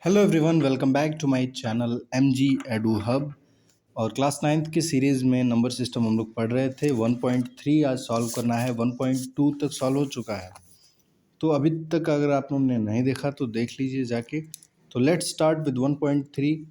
Hello everyone, welcome back to my channel M G edu hub. और class ninth के series में number system हम लोग पढ़ रहे थे। 1.3 आज सॉल्व करना है। 1.2 तक सॉल्व हो चुका है, तो अभी तक अगर आप लोगों ने नहीं देखा तो देख लीजिए जाके। तो let's start with 1.3।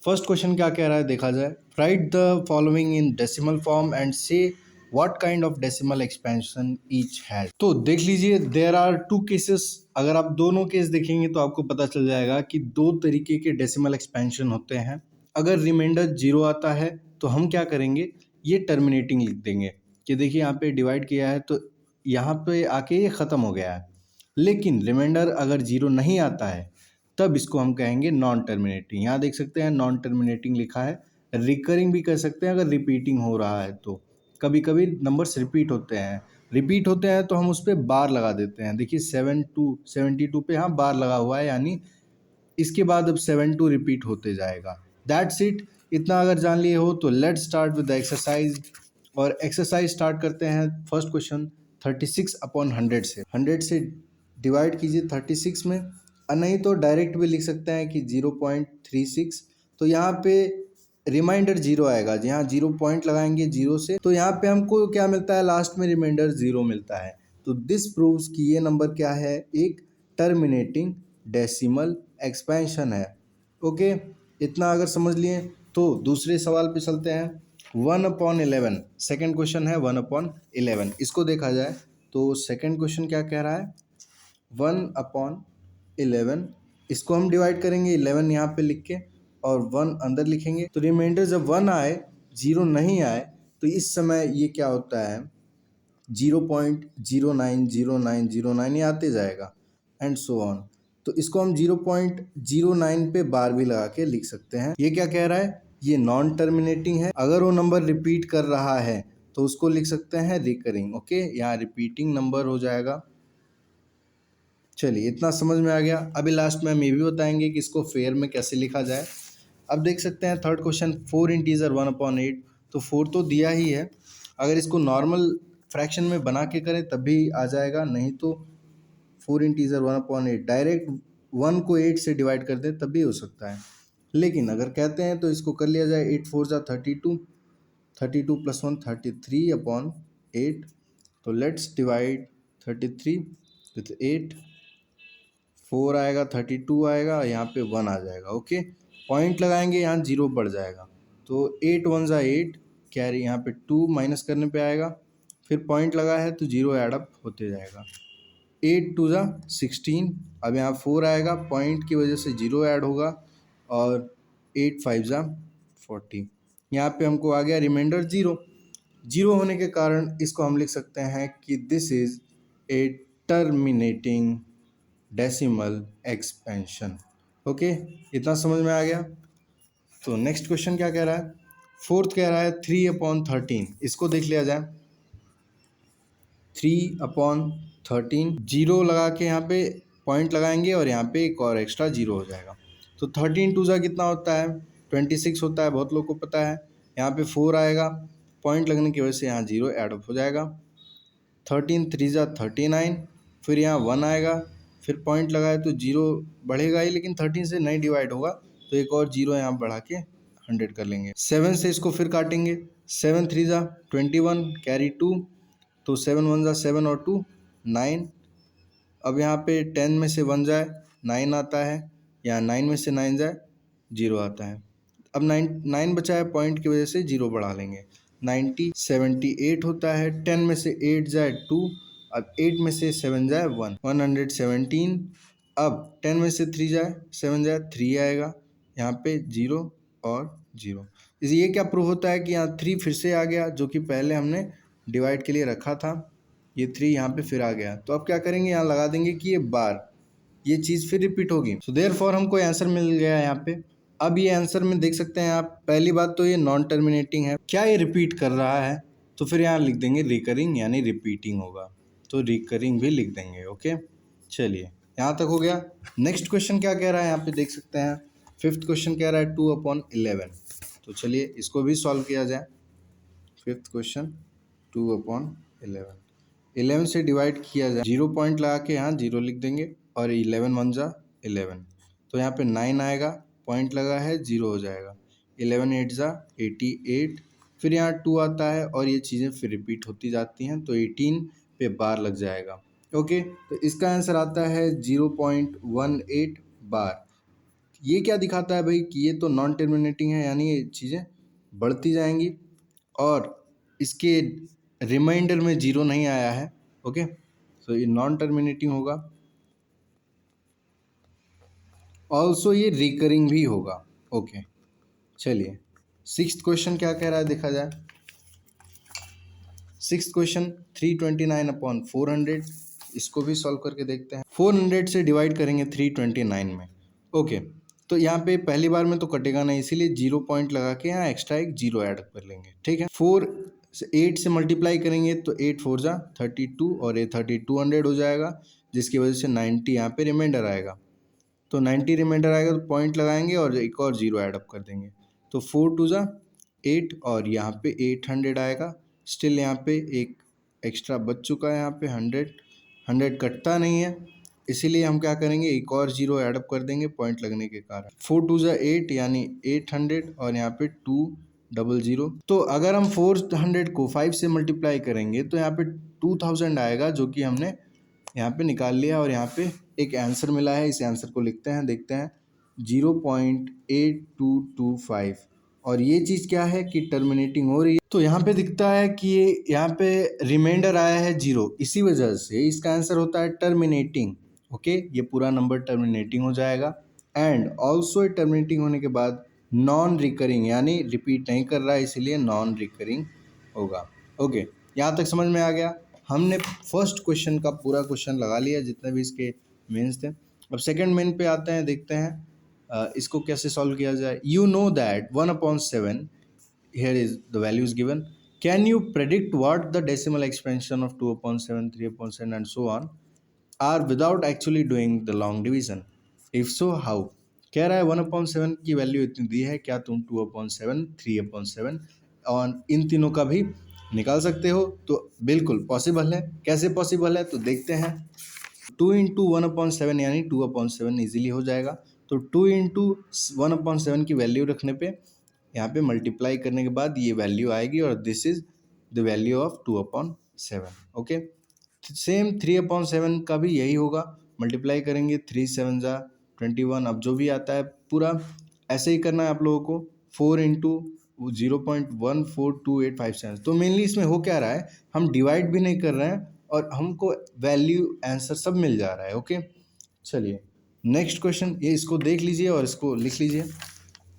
First question क्या कह रहा है देखा जाए। Write the following in decimal form and say what kind of decimal expansion each has. तो देख लीजिए, देयर आर टू केसेस। अगर आप दोनों केस देखेंगे तो आपको पता चल जाएगा कि दो तरीके के डेसिमल एक्सपेंशन होते हैं। अगर रिमाइंडर जीरो आता है तो हम क्या करेंगे, ये टर्मिनेटिंग लिख देंगे कि देखिए यहाँ पे डिवाइड किया है तो यहाँ पे आके ये ख़त्म हो गया है। लेकिन रिमाइंडर अगर जीरो नहीं आता है तब इसको हम कहेंगे नॉन टर्मिनेटिंग। यहाँ देख सकते हैं नॉन टर्मिनेटिंग लिखा है। रिकरिंग भी कर सकते हैं अगर रिपीटिंग हो रहा है तो। कभी कभी नंबर्स रिपीट होते हैं तो हम उस पर बार लगा देते हैं। देखिए 7 to 72 पे यहाँ बार लगा हुआ है, यानी इसके बाद अब 7 रिपीट होते जाएगा। That's it. इतना अगर जान लिए हो तो let's start with the exercise. और एक्सरसाइज स्टार्ट करते हैं। फर्स्ट क्वेश्चन 36/100 से 100 से डिवाइड कीजिए 36 में। नहीं तो डायरेक्ट भी लिख सकते हैं कि 0.36। तो यहाँ पे रिमाइंडर जीरो आएगा, जहाँ 0 पॉइंट लगाएंगे जीरो से तो यहाँ पे हमको क्या मिलता है, लास्ट में रिमाइंडर जीरो मिलता है। तो दिस प्रूव्स कि ये नंबर क्या है, एक टर्मिनेटिंग डेसिमल एक्सपेंशन है। ओके, इतना अगर समझ लिए तो दूसरे सवाल पे चलते हैं। 1/11 सेकेंड क्वेश्चन है। 1/11 इसको देखा जाए तो सेकेंड क्वेश्चन क्या कह रहा है, 1/11 इसको हम डिवाइड करेंगे 11 यहाँ पे लिख के और 1 अंदर लिखेंगे। तो रिमाइंडर जब 1 आए, जीरो नहीं आए, तो इस समय ये क्या होता है, 0.090909 ये आते जाएगा एंड सो ऑन। तो इसको हम 0.09 पे बार भी लगा के लिख सकते हैं। ये क्या कह रहा है, ये नॉन टर्मिनेटिंग है। अगर वो नंबर रिपीट कर रहा है तो उसको लिख सकते हैं रिकरिंग। ओके, यहाँ रिपीटिंग नंबर हो जाएगा। चलिए, इतना समझ में आ गया। अभी लास्ट में हम ये भी बताएंगे कि इसको फेयर में कैसे लिखा जाए। अब देख सकते हैं थर्ड क्वेश्चन, 4 इंटीजर 1/8। तो 4 तो दिया ही है। अगर इसको नॉर्मल फ्रैक्शन में बना के करें तब भी आ जाएगा, नहीं तो 4 इंटीजर 1/8 डायरेक्ट 1 को 8 से डिवाइड कर दें तब भी हो सकता है। लेकिन अगर कहते हैं तो इसको कर लिया जाए। 8 4 32, 32 + 1 33/8। तो लेट्स डिवाइड 33 विथ 8। 4 आएगा, 32 आएगा, यहाँ पे 1 आ जाएगा। ओके, पॉइंट लगाएंगे, यहाँ 0 बढ़ जाएगा। तो 8 1 ज़ा 8 कैरी, यहाँ पे 2 माइनस करने पे आएगा। फिर पॉइंट लगा है तो 0 एडअप होते जाएगा। 8 2 ज़ा 16। अब यहाँ 4 आएगा, पॉइंट की वजह से 0 ऐड होगा और 8 5 ज़ा 40। यहाँ पे हमको आ गया रिमाइंडर 0। 0 होने के कारण इसको हम लिख सकते हैं कि this is a terminating decimal expansion. Okay, इतना समझ में आ गया। तो नेक्स्ट क्वेश्चन क्या कह रहा है, फोर्थ कह रहा है 3/13। इसको देख लिया जाए। 3/13 जीरो लगा के यहाँ पे पॉइंट लगाएंगे और यहाँ पे एक और एक्स्ट्रा जीरो हो जाएगा। तो 13 2 ज़ा कितना होता है, 26 होता है, बहुत लोग को पता है। यहाँ पे 4 आएगा, पॉइंट लगने की वजह से यहाँ जीरो एडअप हो जाएगा। 13 3 ज़ा 39। फिर यहाँ 1 आएगा, फिर पॉइंट लगाए तो जीरो बढ़ेगा ही, लेकिन 13 से नहीं डिवाइड होगा तो एक और जीरो यहाँ बढ़ा के 100 कर लेंगे। 7 से इसको फिर काटेंगे। 7 3 ज़ा 21 कैरी 2। तो 7 1 ज़ा 7 और 2 9। अब यहाँ पे 10 में से 1 जाए 9 आता है, यहाँ 9 में से 9 जाए 0 आता है। अब 9 बचा है, पॉइंट की वजह से 0 बढ़ा लेंगे। 90 78 होता है। 10 में से 8 जाए 2। अब 8 में से 7 जाए 1, 117। अब 10 में से 3 जाए 7 जाए 3 आएगा, यहाँ पे 0 और 0। ये क्या प्रूव होता है कि यहाँ 3 फिर से आ गया, जो कि पहले हमने डिवाइड के लिए रखा था। ये 3 यहाँ पे फिर आ गया। तो अब क्या करेंगे, यहाँ लगा देंगे कि ये बार, ये चीज़ फिर रिपीट होगी। सो देयरफॉर हमको आंसर मिल गया यहाँ पे। अब ये आंसर में देख सकते हैं आप, पहली बात तो ये नॉन टर्मिनेटिंग है। क्या ये रिपीट कर रहा है, तो फिर यहाँ लिख देंगे रिकरिंग, यानी रिपीटिंग होगा तो रिकरिंग भी लिख देंगे। ओके, चलिए यहाँ तक हो गया। नेक्स्ट क्वेश्चन क्या कह रहा है, यहाँ पे देख सकते हैं। फिफ्थ क्वेश्चन कह रहा है 2/11। तो चलिए इसको भी सॉल्व किया जाए। फिफ्थ क्वेश्चन 2/11, 11 से डिवाइड किया जाए। 0 पॉइंट लगा के यहाँ 0 लिख देंगे और 11 1 ज़ा 11। तो यहाँ पे 9 आएगा, पॉइंट लगा है, 0 हो जाएगा। 11 8 ज़ा 88, फिर यहाँ 2 आता है और ये चीज़ें फिर रिपीट होती जाती हैं, तो 18 पे बार लग जाएगा। ओके, तो इसका आंसर आता है 0.18 बार। ये क्या दिखाता है भाई कि ये तो नॉन टर्मिनेटिंग है, यानी ये चीज़ें बढ़ती जाएंगी और इसके रिमाइंडर में 0 नहीं आया है। ओके, तो ये नॉन टर्मिनेटिंग होगा। ऑल्सो ये रिकरिंग भी होगा। ओके, चलिए सिक्स्थ क्वेश्चन क्या कह रहा है देखा जाए। सिक्स्थ क्वेश्चन 329/400, इसको भी सॉल्व करके देखते हैं। 400 से डिवाइड करेंगे 329 में। ओके, तो यहाँ पे पहली बार में तो कटेगा नहीं, इसीलिए 0 पॉइंट लगा के यहाँ एक्स्ट्रा एक 0 ऐड कर लेंगे। ठीक है, 8 से मल्टीप्लाई करेंगे तो 8 4 ज़ा 32 और ये 3200 हो जाएगा, जिसकी वजह से 90 यहाँ पे रिमाइंडर आएगा। तो 90 रिमाइंडर आएगा तो पॉइंट लगाएंगे और एक और 0 ऐड अप कर देंगे, तो 4 2 ज़ा 8 और यहाँ पे 800 आएगा। स्टिल यहाँ पे एक एक्स्ट्रा बच चुका है, यहाँ पे 100 कटता नहीं है, इसीलिए हम क्या करेंगे, एक और 0 ऐड अप कर देंगे पॉइंट लगने के कारण। 4 2 ज़ा 8 यानी 800 और यहाँ पे 200। तो अगर हम 400 को 5 से मल्टीप्लाई करेंगे तो यहाँ पे 2000 आएगा, जो कि हमने यहाँ पे निकाल लिया और यहाँ पे एक आंसर मिला है। इस आंसर को लिखते हैं, देखते हैं 0.8225। और ये चीज़ क्या है कि टर्मिनेटिंग हो रही है, तो यहाँ पे दिखता है कि ये यहाँ पे रिमाइंडर आया है 0, इसी वजह से इसका आंसर होता है टर्मिनेटिंग। ओके, ये पूरा नंबर टर्मिनेटिंग हो जाएगा। एंड ऑल्सो टर्मिनेटिंग होने के बाद नॉन रिकरिंग, यानी रिपीट नहीं कर रहा है, इसीलिए नॉन रिकरिंग होगा। ओके, यहाँ तक समझ में आ गया। हमने फर्स्ट क्वेश्चन का पूरा क्वेश्चन लगा लिया, जितने भी इसके मेंस थे। अब सेकंड मेन पे आते हैं, देखते हैं इसको कैसे सॉल्व किया जाए। You know that 1/7 here is the values given. Can you predict what the decimal expansion of 2/7, 3/7 and so on are without actually doing the long division? If so, how? कह रहा है 1/7 की वैल्यू इतनी दी है, क्या तुम 2/7, 3/7 और इन तीनों का भी निकाल सकते हो? तो बिल्कुल पॉसिबल है। कैसे पॉसिबल है तो देखते हैं। 2 इंटू 1/7 यानी 2/7 ईजिली हो जाएगा। तो 2 इंटू 1/7 की वैल्यू रखने पे यहाँ पे मल्टीप्लाई करने के बाद ये वैल्यू आएगी और this is the value of 2/7। Okay, same 3/7 का भी यही होगा, मल्टीप्लाई करेंगे 3 7 ज़ा 21। अब जो भी आता है पूरा ऐसे ही करना है आप लोगों को। 4 इंटू 0.142857। तो मेनली इसमें हो क्या रहा है, हम डिवाइड भी नहीं कर रहे हैं और हमको वैल्यू आंसर सब मिल जा रहा है। ओके, चलिए नेक्स्ट क्वेश्चन, ये इसको देख लीजिए और इसको लिख लीजिए।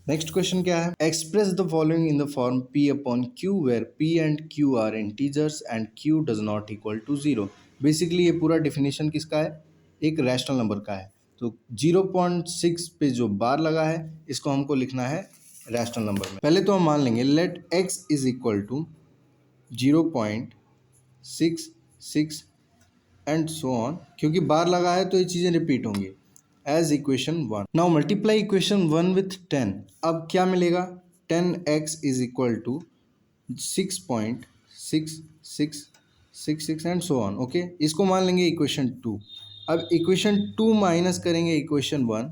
नेक्स्ट क्वेश्चन क्या है, express the following in the form P/Q where P and Q are integers and Q does not equal to 0। Basically ये पूरा डेफिनेशन किसका है, एक रैशनल नंबर का है। तो 0.6 पे जो बार लगा है इसको हमको लिखना है रैशनल नंबर में। पहले तो हम मान लेंगे let x is equal to 0.66 and so on, क्योंकि बार लगा है तो ये चीज़ें रिपीट होंगी as equation 1। Now multiply equation 1 with 10। अब क्या मिलेगा, 10x is equal to 6.6666 and so on. Okay, इसको मान लेंगे इक्वेशन 2। अब इक्वेशन 2 माइनस करेंगे इक्वेशन 1।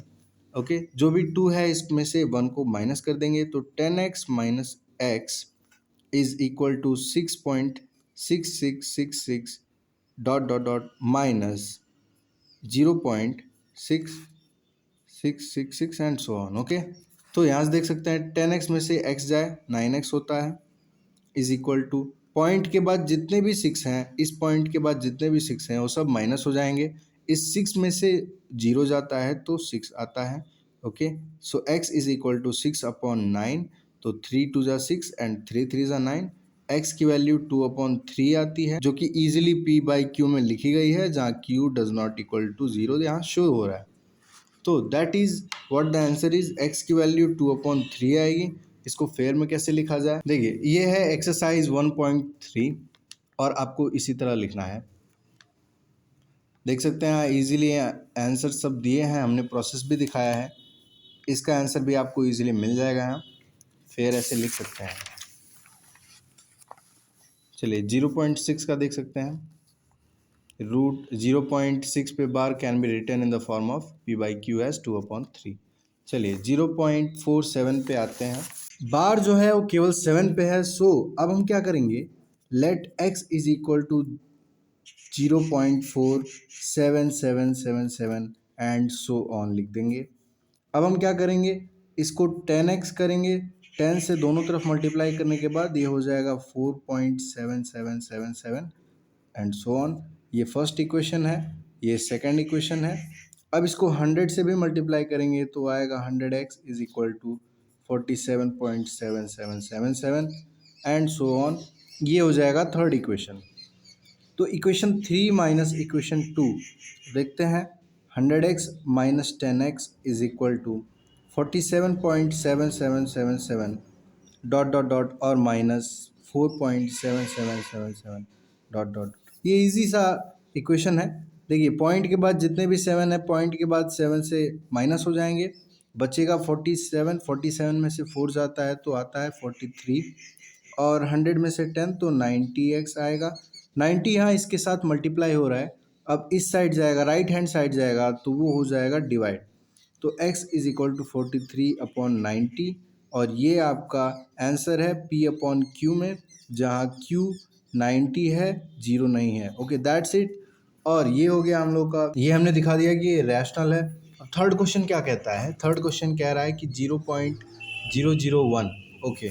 ओके, जो भी 2 है इसमें से 1 को माइनस कर देंगे, तो 10x minus x is equal to 6.6666 dot dot dot minus 0.6666 and so on. Okay, तो यहाँ से देख सकते हैं 10x में से x जाए 9x होता है, इज इक्वल टू पॉइंट के बाद जितने भी 6 हैं, इस पॉइंट के बाद जितने भी 6 हैं वो सब माइनस हो जाएंगे। इस 6 में से 0 जाता है तो 6 आता है। Okay, so x is equal to 6/9। तो 3 2 ज़ा 6 एंड 3 3 ज़ा 9। x की वैल्यू 2/3 आती है, जो कि इजीली P/Q में लिखी गई है, जहाँ Q does not equal to 0 यहाँ शो हो रहा है। तो that is what the answer is, x की वैल्यू 2/3 आएगी। इसको फेयर में कैसे लिखा जाए, देखिए ये है एक्सरसाइज 1.3 और आपको इसी तरह लिखना है। देख सकते हैं इजीली आंसर सब दिए हैं, हमने प्रोसेस भी दिखाया है। इसका आंसर भी आपको इजीली मिल जाएगा यहाँ, फेयर ऐसे लिख सकते हैं। चलिए 0.6 का देख सकते हैं, रूट 0.6 पे bar can be written in the form of P/Q as 2/3। चलिए 0.47 पे आते हैं। बार जो है वो केवल 7 पे है, सो अब हम क्या करेंगे, let x is equal to 0.47777 and so on लिख देंगे। अब हम क्या करेंगे, इसको 10x करेंगे, 10 से दोनों तरफ मल्टीप्लाई करने के बाद ये हो जाएगा 4.7777 एंड सो ऑन। ये फर्स्ट इक्वेशन है, ये सेकंड इक्वेशन है। अब इसको 100 से भी मल्टीप्लाई करेंगे तो आएगा 100x is equal to 47.7777 and so on. ये हो जाएगा थर्ड इक्वेशन। तो इक्वेशन 3 माइनस इक्वेशन 2 देखते हैं। 100x minus 10x is equal to 47.7777 dot dot dot और माइनस 4.7777 डॉट डॉट। ये इजी सा इक्वेशन है। देखिए पॉइंट के बाद जितने भी 7 है, पॉइंट के बाद 7 से माइनस हो जाएंगे, बचेगा 47। 47 में से 4 जाता है तो आता है 43 और 100 में से 10 तो 90x आएगा। 90 यहाँ इसके साथ मल्टीप्लाई हो रहा है, अब इस साइड जाएगा, राइट हैंड साइड जाएगा तो वो हो जाएगा डिवाइड। तो x इज इक्वल टू 43/90 और ये आपका आंसर है p अपॉन q में, जहाँ q 90 है, 0 नहीं है। Okay that's it. और ये हो गया हम लोग का, ये हमने दिखा दिया कि ये रैशनल है। अब थर्ड क्वेश्चन क्या कहता है, थर्ड क्वेश्चन कह रहा है कि 0.001। ओके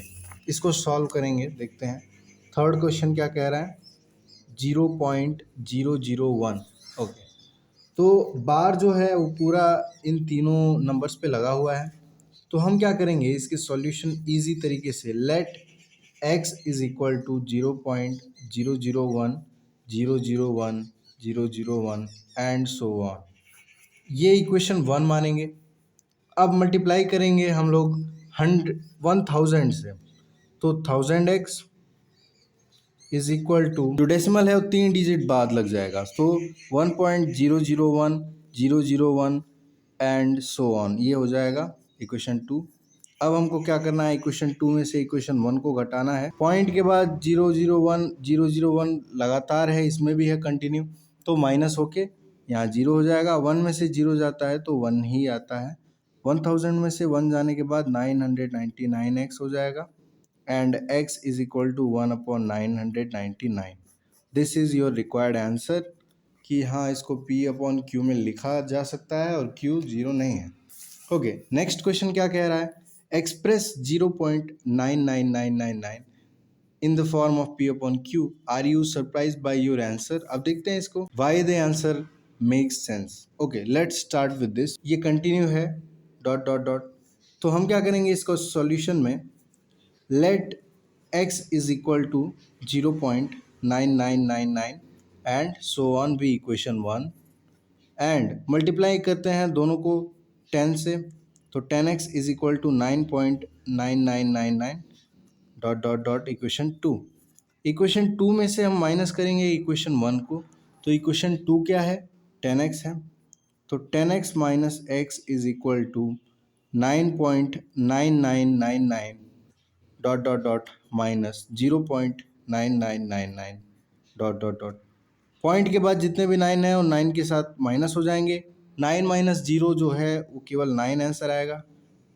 इसको सॉल्व करेंगे, देखते हैं थर्ड क्वेश्चन क्या कह रहा है। 0.001। ओके तो बार जो है वो पूरा इन तीनों नंबर्स पे लगा हुआ है। तो हम क्या करेंगे, इसके सॉल्यूशन इजी तरीके से, let x is equal to 0.001 and so on. ये इक्वेशन 1 मानेंगे। अब मल्टीप्लाई करेंगे हम लोग 1000 से, तो 1000x इज इक्वल टू, जो डेसिमल है वो 3 डिजिट बाद लग जाएगा, तो 1.001 एंड सो ऑन। ये हो जाएगा इक्वेशन 2। अब हमको क्या करना है, इक्वेशन 2 में से इक्वेशन 1 को घटाना है। पॉइंट के बाद 001 लगातार है, इसमें भी है कंटिन्यू, तो माइनस होके यहाँ 0 हो जाएगा। 1 में से 0 जाता है तो 1 ही आता है। 1000 में से 1 जाने के बाद 999x हो जाएगा and x is equal to 1/999। This is your required answer, कि हाँ इसको p अपॉन q में लिखा जा सकता है और q 0 नहीं है। ओके नेक्स्ट क्वेश्चन क्या कह रहा है, express 0.99999 in the form of p upon q, are you surprise by your answer. अब देखते हैं इसको, why the answer makes sense. Okay let's start with this. ये कंटिन्यू है, डॉट डॉट डॉट। तो हम क्या करेंगे, इसको सॉल्यूशन में let x is equal to 0.9999 and so on भी इक्वेशन 1 एंड मल्टीप्लाई करते हैं दोनों को 10 से, तो 10x is equal to 9.9999 dot dot dot equation 2। Equation 2 में से हम माइनस करेंगे इक्वेशन 1 को, तो इक्वेशन 2 क्या है, 10x है, तो 10x minus x is equal to 9.9999 dot dot dot minus 0.9999 dot dot dot. Point के बाद जितने भी 9 हैं वो 9 के साथ माइनस हो जाएंगे। 9 माइनस 0 जो है वो केवल 9 आंसर आएगा।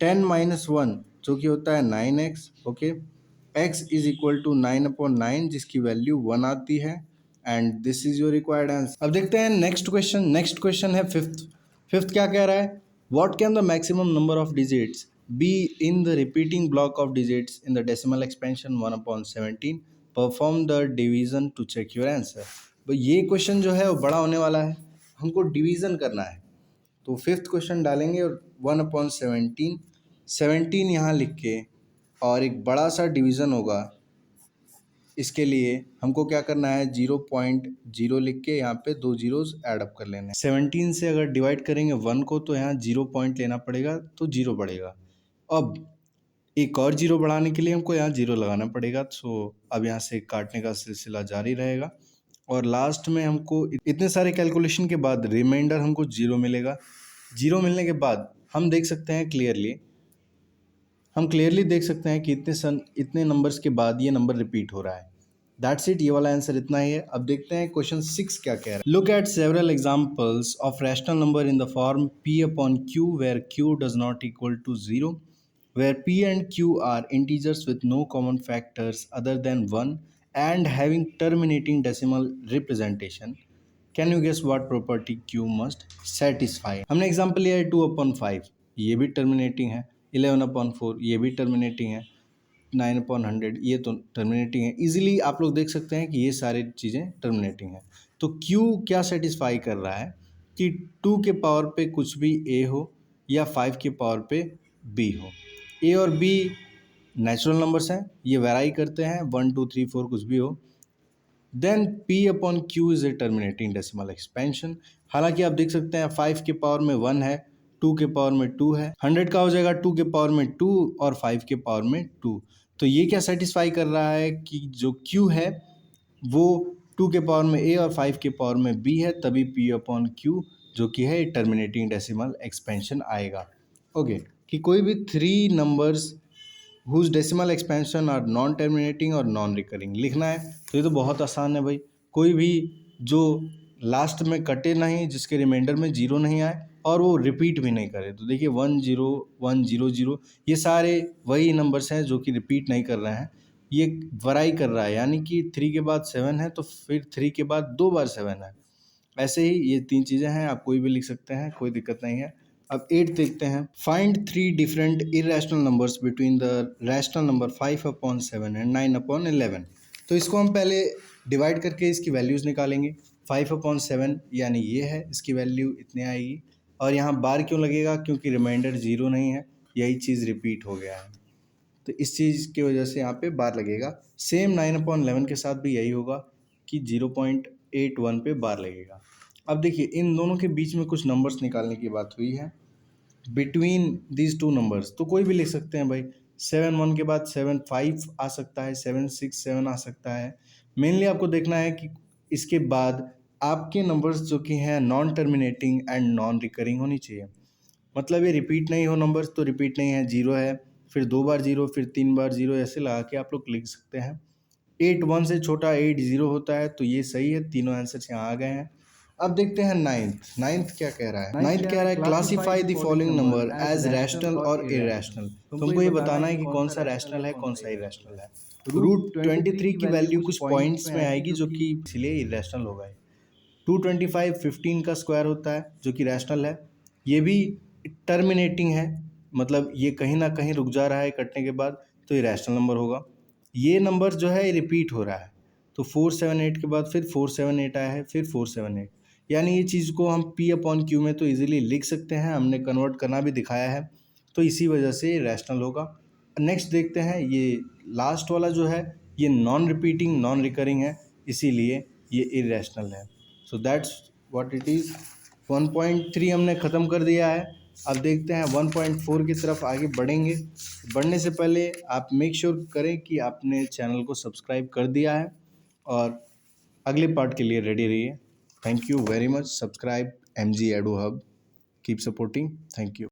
10 माइनस 1 जो कि होता है 9x। Okay x is equal to 9/9 जिसकी वैल्यू 1 आती है and this is your required answer. अब देखते हैं नेक्स्ट क्वेश्चन। नेक्स्ट क्वेश्चन है फिफ्थ क्या कह रहा है, what can the maximum number of digits be in the repeating block of digits in the decimal expansion 1/17, perform the division to check your answer। तो ये क्वेश्चन जो है वो बड़ा होने वाला है, हमको डिवीज़न करना है। तो फिफ्थ क्वेश्चन डालेंगे और 1/17 17 यहाँ लिख के और एक बड़ा सा डिवीज़न होगा। इसके लिए हमको क्या करना है, 0.0 लिख के यहाँ पे 2 जीरोस ऐड अप कर लेने हैं। 17 से अगर डिवाइड करेंगे 1 को तो यहाँ 0 पॉइंट लेना पड़ेगा तो 0 बढ़ेगा। अब एक और 0 बढ़ाने के लिए हमको यहाँ 0 लगाना पड़ेगा। सो अब यहाँ से काटने का सिलसिला जारी रहेगा और लास्ट में हमको इतने सारे कैलकुलेशन के बाद रिमाइंडर हमको 0 मिलेगा। 0 मिलने के बाद हम देख सकते हैं क्लियरली देख सकते हैं कि इतने नंबर्स के बाद ये नंबर रिपीट हो रहा है। दैट्स इट, ये वाला आंसर इतना ही है। अब देखते हैं क्वेश्चन 6 क्या कह रहा है। Look at several examples of rational number in the form p upon q where q does not equal to 0, where p and q are integers with no common factors other than 1 and having terminating decimal representation. Can you guess what property q must satisfy? हमने example लिया है 2/5, ये भी terminating है। 11/4 ये भी terminating है। 9/100 ये तो टर्मिनेटिंग है। इजीली आप लोग देख सकते हैं कि ये सारी चीज़ें टर्मिनेटिंग है। तो q क्या सेटिस्फाई कर रहा है कि 2 के पावर पे कुछ भी a हो या 5 के पावर पे b हो। a और b नेचुरल नंबर्स हैं, ये वेराई करते हैं, 1 2 3 4 कुछ भी हो। Then p upon q is a terminating decimal expansion. हालांकि आप देख सकते हैं 5 के पावर में 1 है, 2 के पावर में 2 है, 100 का हो जाएगा 2 के पावर में 2 और 5 के पावर में 2। तो ये क्या सेटिस्फाई कर रहा है कि जो q है वो 2 के पावर में a और 5 के पावर में b है, तभी p अपॉन q जो कि है टर्मिनेटिंग डेसिमल एक्सपेंशन आएगा। ओके, कि कोई भी 3 नंबर्स हुज डेसिमल एक्सपेंशन और नॉन टर्मिनेटिंग और नॉन रिकरिंग लिखना है। तो ये तो बहुत आसान है भाई, कोई भी जो लास्ट में कटे नहीं, जिसके रिमाइंडर में 0 नहीं आए और वो रिपीट भी नहीं करे। तो देखिए 1 0 1 0 0 ये सारे वही नंबर्स हैं जो कि रिपीट नहीं कर रहे हैं, ये वराई कर रहा है, यानी कि 3 के बाद 7 है तो फिर 3 के बाद 2 बार 7 है। ऐसे ही ये 3 चीज़ें हैं, आप कोई भी लिख सकते हैं, कोई दिक्कत नहीं है। अब 8 देखते हैं। Find 3 different irrational numbers between the rational number 5/7 and 9/11। तो इसको हम पहले डिवाइड करके इसकी वैल्यूज़ निकालेंगे। 5/7 यानी ये है, इसकी वैल्यू इतनी आएगी। और यहाँ बार क्यों लगेगा? क्योंकि रिमाइंडर 0 नहीं है, यही चीज़ रिपीट हो गया है, तो इस चीज़ की वजह से यहाँ पे बार लगेगा। सेम 9/11 के साथ भी यही होगा कि 0.81 पे बार लगेगा। अब देखिए इन दोनों के बीच में कुछ नंबर्स निकालने की बात हुई है, बिटवीन दीज 2 नंबर्स। तो कोई भी लिख सकते हैं भाई, 7 1 के बाद 7 5 आ सकता है, 7 6 7 आ सकता है। मेनली आपको देखना है कि इसके बाद आपके नंबर्स जो कि हैं non terminating and non recurring होनी चाहिए। मतलब ये रिपीट नहीं हो नंबर्स, तो रिपीट नहीं है, 0 है, फिर 2 बार 0, फिर 3 बार 0, ऐसे लगा के आप लोग लिख सकते हैं। 8 1 से छोटा 8 0 होता है, तो ये सही है, तीनों आंसर्स यहाँ आ गए हैं। अब देखते हैं नाइन्थ क्या कह रहा है। नाइन्थ कह रहा है classify the following number as rational और इरेशनल। तुमको ये बताना है कि कौन सा रैशनल है, कौन सा इरेशनल है। रूट 23 की वैल्यू कुछ पॉइंट्स में आएगी, जो कि इसलिए इरेशनल होगा। 225 15 का स्क्वायर होता है, जो कि रैशनल है। ये भी टर्मिनेटिंग है, मतलब ये कहीं ना कहीं रुक जा रहा है कटने के बाद, तो ये रैशनल नंबर होगा। ये नंबर जो है ये रिपीट हो रहा है, तो 478 के बाद फिर 478 आया है, फिर 478, यानी ये चीज़ को हम p अपॉन क्यू में तो इजीली लिख सकते हैं, हमने कन्वर्ट करना भी दिखाया है, तो इसी वजह से ये रैशनल होगा। नेक्स्ट देखते हैं, ये लास्ट वाला जो है ये नॉन रिपीटिंग नॉन रिकरिंग है, इसीलिए ये इरेशनल है। So that's what it is. 1.3 हमने ख़त्म कर दिया है। अब देखते हैं 1.4 की तरफ आगे बढ़ेंगे। बढ़ने से पहले आप मेक श्योर करें कि आपने चैनल को सब्सक्राइब कर दिया है और अगले पार्ट के लिए रेडी रहिए। Thank you very much. Subscribe MG Edu Hub, keep supporting. Thank you.